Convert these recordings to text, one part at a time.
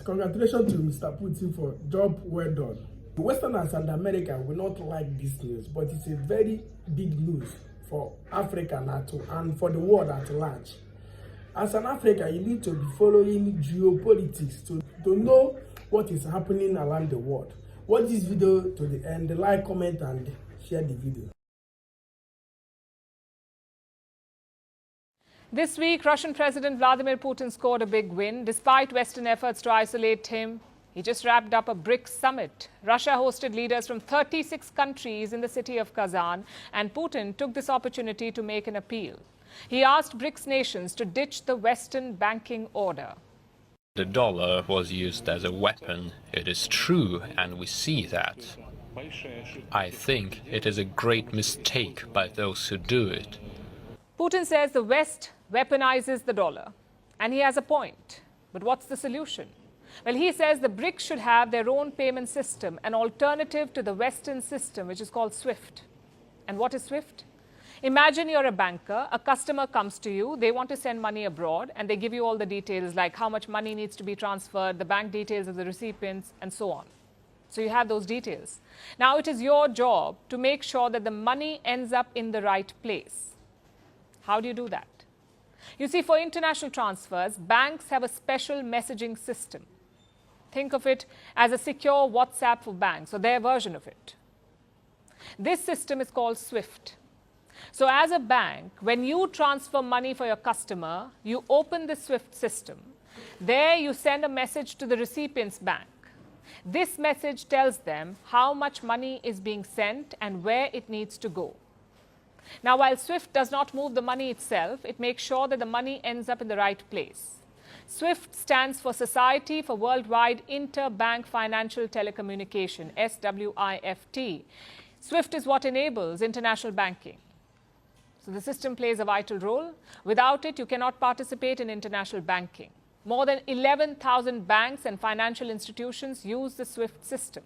Congratulations to Mr. Putin for job well done. Westerners and America will not like this news, but it's a very big news for Africa and for the world at large. As an African, you need to be following geopolitics to know what is happening around the world. Watch this video to the end, like, comment, and share the video. This week, Russian President Vladimir Putin scored a big win. Despite Western efforts to isolate him, he just wrapped up a BRICS summit. Russia hosted leaders from 36 countries in the city of Kazan, and Putin took this opportunity to make an appeal. He asked BRICS nations to ditch the Western banking order. The dollar was used as a weapon, it is true, and we see that. I think it is a great mistake by those who do it. Putin says the West weaponizes the dollar, and he has a point. But what's the solution? Well, he says the BRICS should have their own payment system, an alternative to the Western system, which is called SWIFT. And what is SWIFT? Imagine you're a banker, a customer comes to you, they want to send money abroad, and they give you all the details like how much money needs to be transferred, the bank details of the recipients, and so on. So you have those details. Now it is your job to make sure that the money ends up in the right place. How do you do that? You see, for international transfers, banks have a special messaging system. Think of it as a secure WhatsApp for banks, or their version of it. This system is called SWIFT. So as a bank, when you transfer money for your customer, you open the SWIFT system. There you send a message to the recipient's bank. This message tells them how much money is being sent and where it needs to go. Now, while SWIFT does not move the money itself, it makes sure that the money ends up in the right place. SWIFT stands for Society for Worldwide Interbank Financial Telecommunication, SWIFT. SWIFT is what enables international banking. So the system plays a vital role. Without it, you cannot participate in international banking. More than 11,000 banks and financial institutions use the SWIFT system.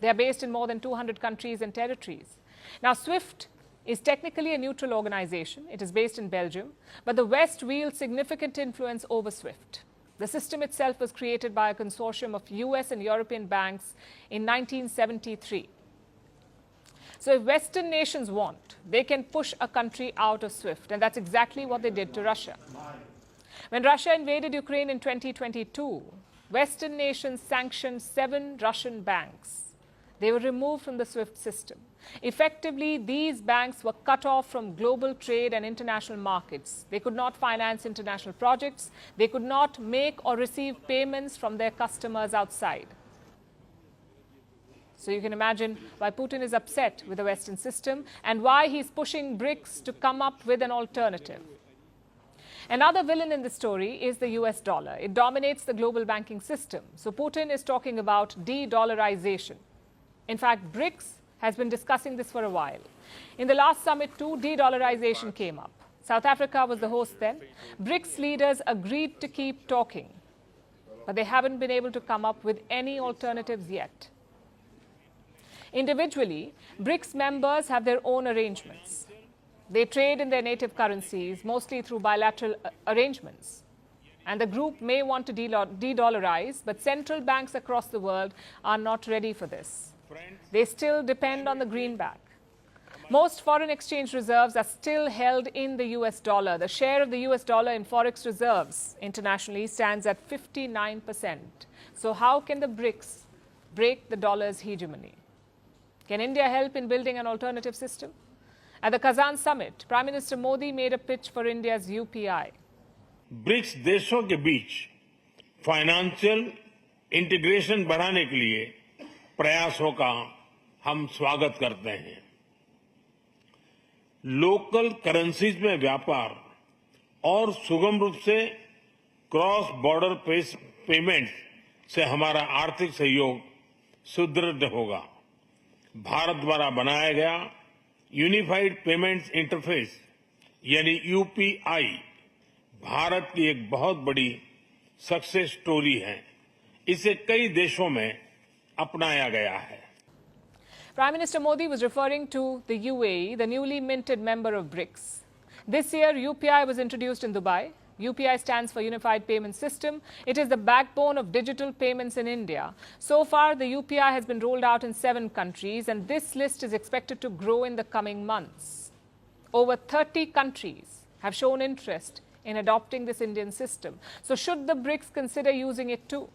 They are based in more than 200 countries and territories. Now, SWIFT is technically a neutral organization. It is based in Belgium, but the West wields significant influence over SWIFT. The system itself was created by a consortium of US and European banks in 1973. So if Western nations want, they can push a country out of SWIFT, and that's exactly what they did to Russia. When Russia invaded Ukraine in 2022, Western nations sanctioned 7 Russian banks. They were removed from the SWIFT system. Effectively, these banks were cut off from global trade and international markets. They could not finance international projects. They could not make or receive payments from their customers outside. So you can imagine why Putin is upset with the Western system and why he's pushing BRICS to come up with an alternative. Another villain in the story is the US dollar. It dominates the global banking system. So Putin is talking about de-dollarization. In fact, BRICS has been discussing this for a while. In the last summit too, de-dollarization came up. South Africa was the host then. BRICS leaders agreed to keep talking, but they haven't been able to come up with any alternatives yet. Individually, BRICS members have their own arrangements. They trade in their native currencies, mostly through bilateral arrangements. And the group may want to de-dollarize, but central banks across the world are not ready for this. They still depend on the greenback. Most foreign exchange reserves are still held in the US dollar. The share of the US dollar in forex reserves internationally stands at 59%. So how can the BRICS break the dollar's hegemony? Can India help in building an alternative system? At the Kazan summit, Prime Minister Modi made a pitch for India's UPI. BRICS देशों के बीच financial integration बढ़ाने के लिए प्रयासों का हम स्वागत करते हैं। लोकल करेंसीज में व्यापार और सुगम रूप से क्रॉस बॉर्डर पेमेंट से हमारा आर्थिक सहयोग सुदृढ़ होगा। भारत द्वारा बनाया गया यूनिफाइड पेमेंट्स इंटरफेस यानी यूपीआई भारत की एक बहुत बड़ी सक्सेस स्टोरी है। इसे कई देशों में अपनाया गया है। Prime Minister Modi was referring to the UAE, the newly minted member of BRICS. This year, UPI was introduced in Dubai. UPI stands for Unified Payment System. It is the backbone of digital payments in India. So far, the UPI has been rolled out in 7 countries, and this list is expected to grow in the coming months. Over 30 countries have shown interest in adopting this Indian system. So should the BRICS consider using it too?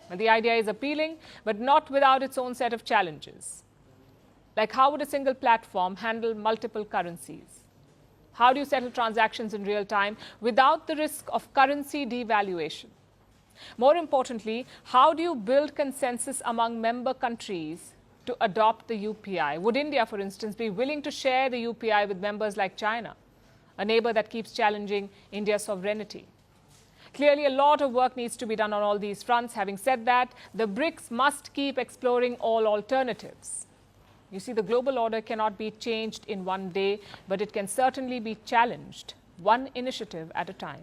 Well, the idea is appealing, but not without its own set of challenges. Like, how would a single platform handle multiple currencies? How do you settle transactions in real time without the risk of currency devaluation? More importantly, how do you build consensus among member countries to adopt the UPI? Would India, for instance, be willing to share the UPI with members like China, a neighbor that keeps challenging India's sovereignty? Clearly, a lot of work needs to be done on all these fronts. Having said that, the BRICS must keep exploring all alternatives. You see, the global order cannot be changed in one day, but it can certainly be challenged, one initiative at a time.